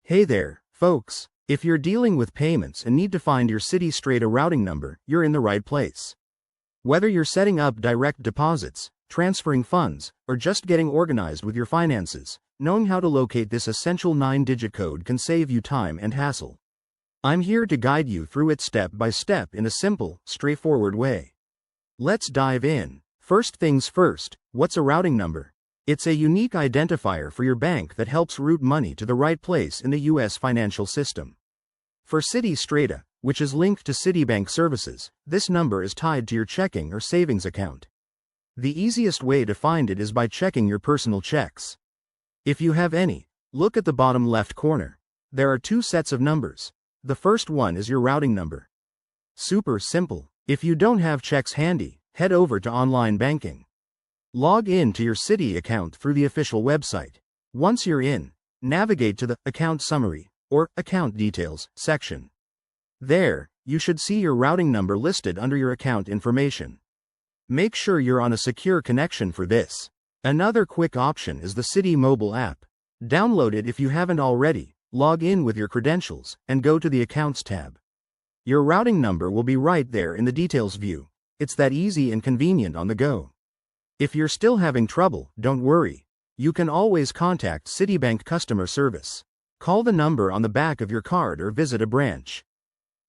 Hey there, folks. If you're dealing with payments and need to find your Citi Strata routing number, you're in the right place. Whether you're setting up direct deposits, transferring funds, or just getting organized with your finances, knowing how to locate this essential 9-digit code can save you time and hassle. I'm here to guide you through it step by step in a simple, straightforward way. Let's dive in. First things first, what's a routing number? It's a unique identifier for your bank that helps route money to the right place in the U.S. financial system. For Citi Strata, which is linked to Citibank services, this number is tied to your checking or savings account. The easiest way to find it is by checking your personal checks. If you have any, look at the bottom left corner. There are two sets of numbers. The first one is your routing number. Super simple. If you don't have checks handy, head over to online banking. Log in to your Citi account through the official website. Once you're in, navigate to the Account Summary, or Account Details, section. There, you should see your routing number listed under your account information. Make sure you're on a secure connection for this. Another quick option is the Citi mobile app. Download it if you haven't already, log in with your credentials, and go to the Accounts tab. Your routing number will be right there in the Details view. It's that easy and convenient on the go. If you're still having trouble, don't worry. You can always contact Citibank customer service. Call the number on the back of your card or visit a branch.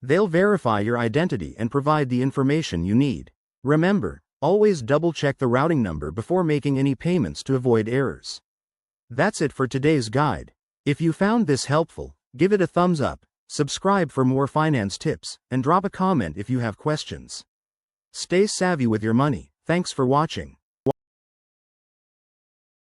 They'll verify your identity and provide the information you need. Remember, always double-check the routing number before making any payments to avoid errors. That's it for today's guide. If you found this helpful, give it a thumbs up, subscribe for more finance tips, and drop a comment if you have questions. Stay savvy with your money. Thanks for watching.